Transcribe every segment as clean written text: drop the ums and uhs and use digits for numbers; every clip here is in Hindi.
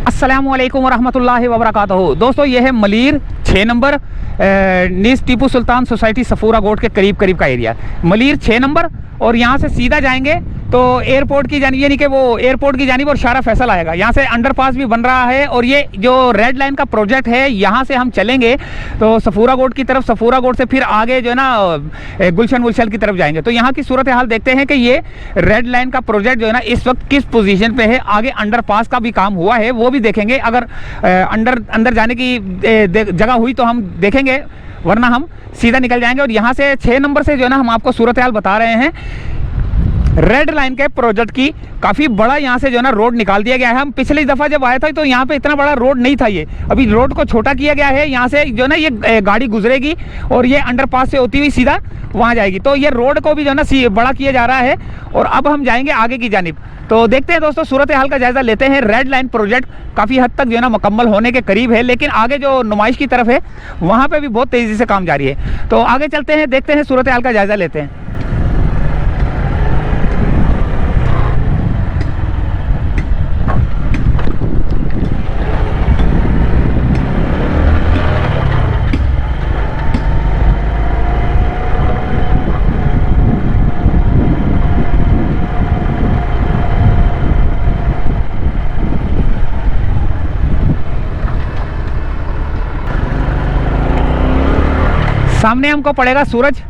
अस्सलामुअलैकुम वरहमतुल्लाहि वबरकातुहू। दोस्तों ये है मलीर 6 नंबर नीस टीपू सुल्तान सोसाइटी सफूरा गोट के करीब का एरिया। मलीर 6 नंबर और यहाँ से सीधा जाएंगे तो एयरपोर्ट की जानी, यानी कि वो एयरपोर्ट की जानिब और शारा फैसल आएगा। यहाँ से अंडरपास भी बन रहा है और ये जो रेड लाइन का प्रोजेक्ट है यहाँ से हम चलेंगे तो सफूरा गोट की तरफ, सफूरा गोट से फिर आगे जो है ना गुलशन वुलशन की तरफ जाएंगे। तो यहाँ की सूरत हाल देखते हैं कि ये रेड लाइन का प्रोजेक्ट जो है ना इस वक्त किस पोजीशन पे है। आगे अंडरपास का भी काम हुआ है वो भी देखेंगे। अगर अंदर जाने की जगह हुई तो हम देखेंगे, वरना हम सीधा निकल जाएंगे। और यहाँ से 6 नंबर से जो है ना हम आपको सूरत हाल बता रहे हैं रेड लाइन के प्रोजेक्ट की। काफ़ी बड़ा यहाँ से जो है ना रोड निकाल दिया गया है। हम पिछली दफ़ा जब आया था तो यहाँ पे इतना बड़ा रोड नहीं था, ये अभी रोड को छोटा किया गया है। यहाँ से जो है ना ये गाड़ी गुजरेगी और ये अंडरपास से होती हुई सीधा वहाँ जाएगी। तो ये रोड को भी जो है ना बड़ा किया जा रहा है और अब हम जाएंगे आगे की जानिब। तो देखते हैं दोस्तों, सूरत हाल का जायज़ा लेते हैं। रेड लाइन प्रोजेक्ट काफ़ी हद तक जो है ना मुकम्मल होने के करीब है, लेकिन आगे जो नुमाइश की तरफ है वहाँ पे भी बहुत तेज़ी से काम जारी है। तो आगे चलते हैं, देखते हैं, सूरत हाल का जायज़ा लेते हैं। सामने हमको पड़ेगा सूरज,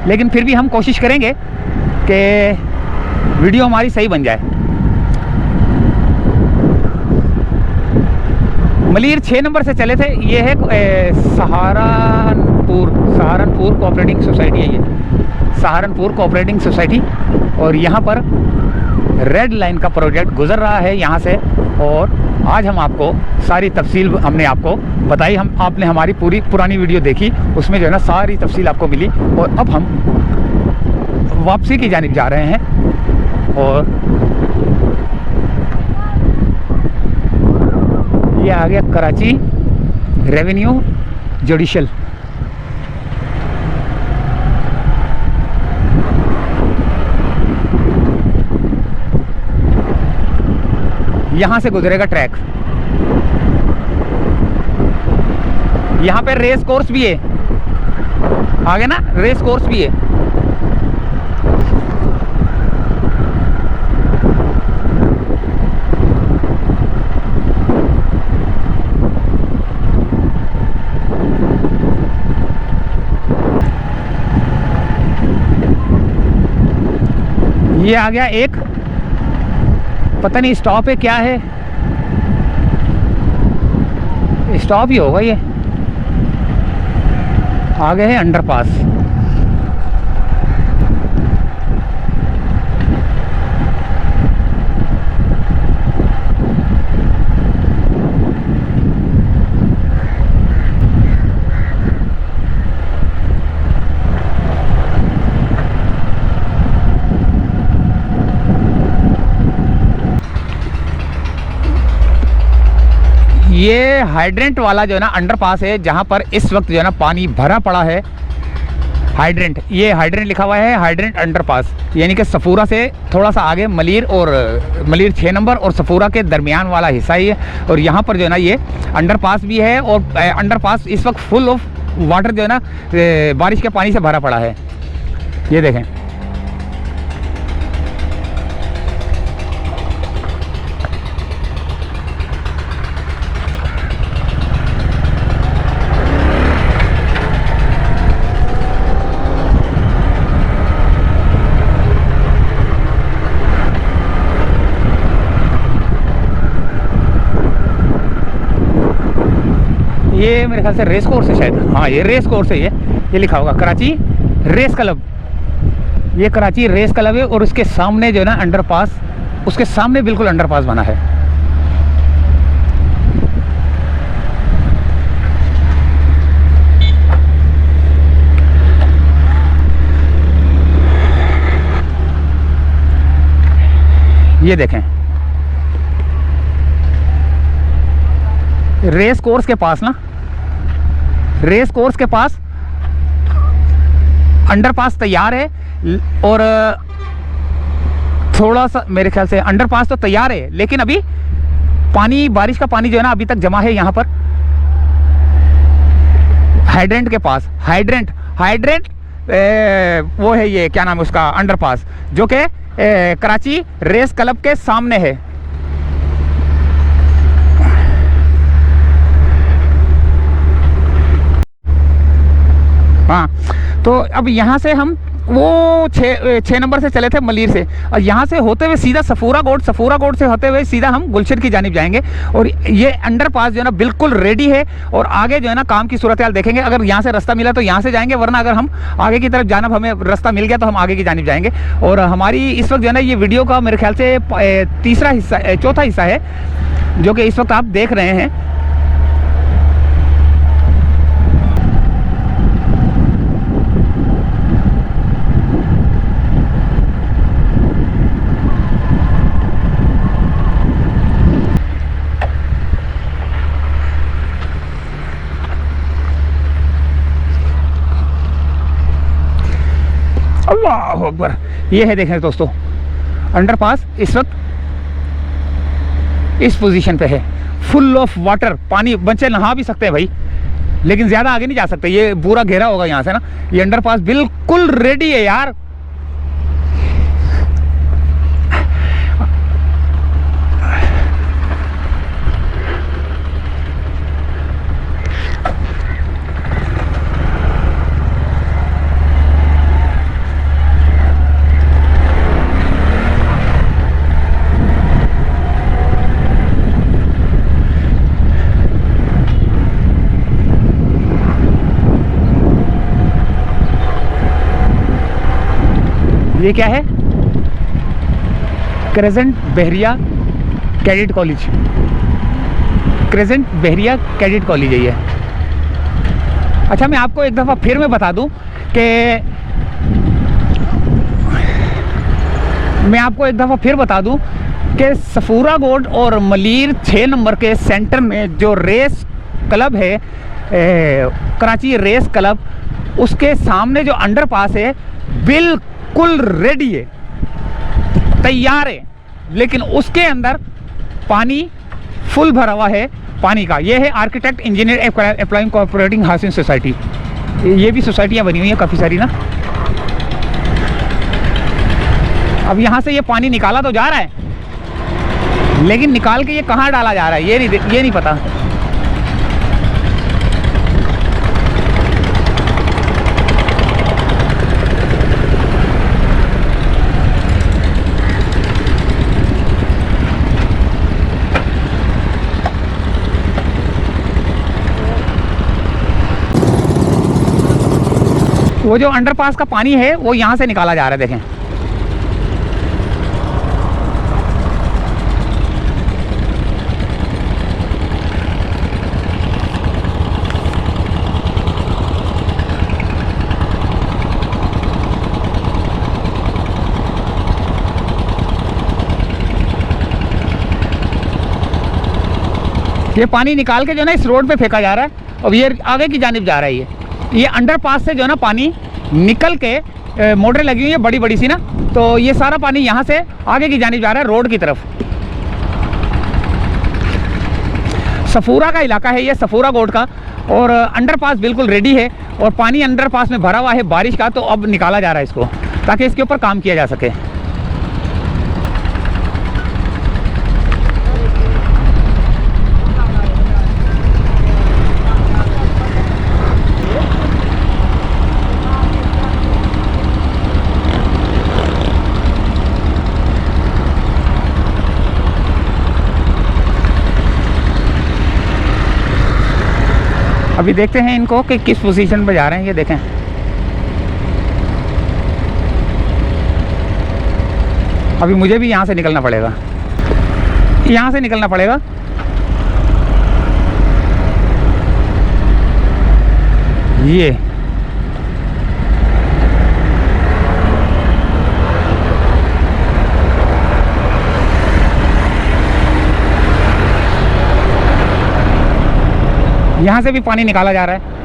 लेकिन फिर भी हम कोशिश करेंगे कि वीडियो हमारी सही बन जाए। मलीर 6 नंबर से चले थे। ये है सहारनपुर कोऑपरेटिंग सोसाइटी है, ये सहारनपुर कोऑपरेटिंग सोसाइटी। और यहाँ पर रेड लाइन का प्रोजेक्ट गुजर रहा है यहाँ से। और आज हम आपको सारी तफसील हमने आपको बताई। आपने हमारी पूरी पुरानी वीडियो देखी, उसमें जो है ना सारी तफसील आपको मिली। और अब हम वापसी की जानिब जा रहे हैं। और ये आ गया कराची रेवेन्यू जुडिशल। यहाँ से गुजरेगा ट्रैक। यहाँ पे रेस कोर्स भी है, आगे ना रेस कोर्स भी है। ये आ गया एक, पता नहीं स्टॉप है क्या है, स्टॉप ही होगा ये। आगे है अंडरपास। ये हाइड्रेंट वाला जो है ना अंडरपास है, जहाँ पर इस वक्त जो है ना पानी भरा पड़ा है। हाइड्रेंट, ये हाइड्रेंट लिखा हुआ है, हाइड्रेंट अंडरपास, यानी कि सफूरा से थोड़ा सा आगे मलीर और मलीर 6 नंबर और सफूरा के दरमियान वाला हिस्सा ही है। और यहाँ पर जो है ना ये अंडरपास भी है। और अंडरपास इस वक्त फुल ऑफ वाटर जो है ना बारिश के पानी से भरा पड़ा है। ये देखें, ये मेरे ख्याल से रेस कोर्स है शायद। हाँ ये रेस कोर्स है। ये लिखा होगा कराची रेस क्लब। ये कराची रेस क्लब है और उसके सामने जो है ना अंडरपास, उसके सामने बिल्कुल अंडरपास बना है। ये देखें रेस कोर्स के पास ना, रेस कोर्स के पास अंडरपास तैयार है और थोड़ा सा मेरे ख्याल से अंडरपास तो तैयार है, लेकिन अभी पानी, बारिश का पानी जो है ना अभी तक जमा है यहाँ पर हाइड्रेंट के पास। हाइड्रेंट वो है, ये क्या नाम है उसका, अंडरपास, जो कि कराची रेस क्लब के सामने है। हाँ, तो अब यहाँ से हम वो 6 नंबर से चले थे मलीर से, और यहाँ से होते हुए सीधा सफूरा गोट से होते हुए सीधा हम गुलशन की जानिब जाएंगे। और ये अंडरपास जो है ना बिल्कुल रेडी है, और आगे जो है ना काम की सूरत हाल देखेंगे। अगर यहाँ से रास्ता मिला तो यहाँ से जाएंगे, वरना अगर हम आगे की तरफ जाना, हमें रास्ता मिल गया तो हम आगे की जानिब जाएंगे। और हमारी इस वक्त जो है ना ये वीडियो का मेरे ख्याल से चौथा हिस्सा है, जो कि इस वक्त आप देख रहे हैं। अल्लाह अकबर, ये है देखें दोस्तों अंडरपास इस वक्त इस पोजीशन पे है, फुल ऑफ वाटर, पानी, बच्चे नहा भी सकते हैं भाई, लेकिन ज़्यादा आगे नहीं जा सकते, ये पूरा घेरा होगा यहाँ से ना। ये अंडरपास बिल्कुल रेडी है यार। ये क्या है? क्रेजेंट बहरिया कैडेट कॉलेज, क्रेजेंट बहरिया कैडेट कॉलेज है ये। अच्छा, मैं आपको एक दफ़ा फिर मैं बता दूं कि सफूरा गोट और मलीर 6 नंबर के सेंटर में जो रेस क्लब है, कराची रेस क्लब, उसके सामने जो अंडरपास है बिल्कुल रेडी है, तैयार है, लेकिन उसके अंदर पानी फुल भरा हुआ है पानी का। ये है architect engineer employing cooperating housing society. ये भी सोसाइटियाँ बनी हुई हैं काफ़ी सारी ना। अब यहाँ से ये पानी निकाला तो जा रहा है, लेकिन निकाल के ये कहाँ डाला जा रहा है ये नहीं पता। वो जो अंडरपास का पानी है वो यहाँ से निकाला जा रहा है, देखें। ये पानी निकाल के जो है ना इस रोड पे फेंका जा रहा है, और ये आगे की जानिब जा रहा है। ये अंडरपास से जो है ना पानी निकल के मोटरें लगी हुई है बड़ी बड़ी सी ना, तो ये सारा पानी यहाँ से आगे की जानिब जा रहा है रोड की तरफ। सफूरा का इलाका है ये, सफूरा गोट का, और अंडरपास बिल्कुल रेडी है, और पानी अंडरपास में भरा हुआ है बारिश का, तो अब निकाला जा रहा है इसको, ताकि इसके ऊपर काम किया जा सके। अभी देखते हैं इनको कि किस पोजीशन पे जा रहे हैं, ये देखें। अभी मुझे भी यहाँ से निकलना पड़ेगा, यहाँ से निकलना पड़ेगा। ये यहाँ से भी पानी निकाला जा रहा है।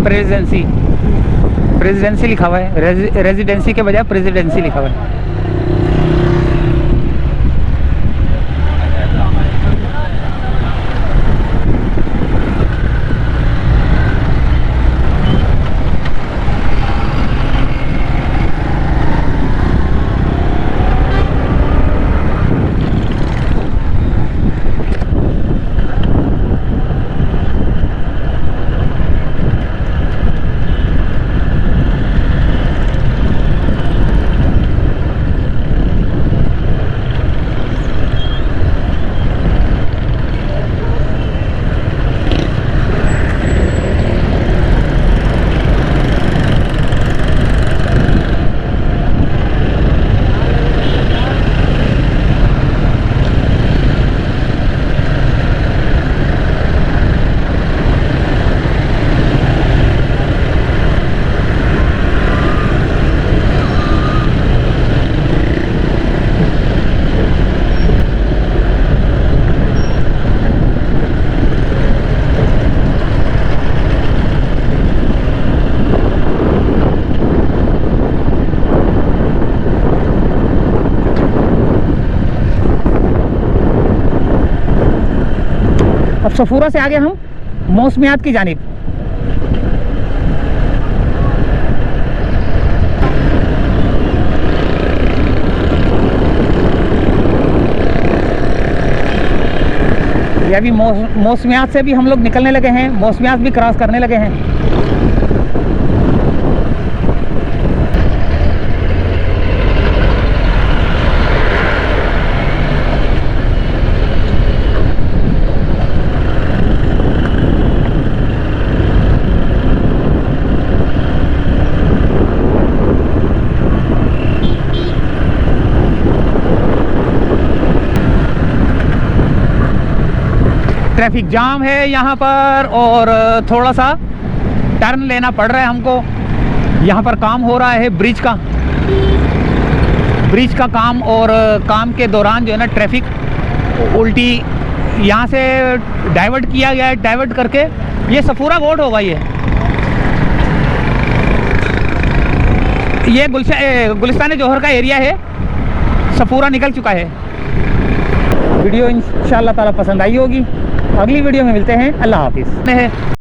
प्रेसिडेंसी, प्रेसिडेंसी लिखा हुआ है, रेजिडेंसी के बजाय प्रेसिडेंसी लिखा हुआ है। अब सफूरा से आगे हम मौसमियात की जानिब। ये अभी मौसमियात से भी हम लोग निकलने लगे हैं, मौसमियात भी क्रॉस करने लगे हैं। ट्रैफिक जाम है यहाँ पर और थोड़ा सा टर्न लेना पड़ रहा है हमको। यहाँ पर काम हो रहा है ब्रिज का काम, और काम के दौरान जो है ना ट्रैफिक उल्टी यहाँ से डाइवर्ट किया गया है। डाइवर्ट करके ये सफूरा गोट होगा, ये गुलिस्तान जौहर का एरिया है, सफूरा निकल चुका है। वीडियो इंशाल्लाह ताला पसंद आई होगी। अगली वीडियो में मिलते हैं। अल्लाह हाफिज़।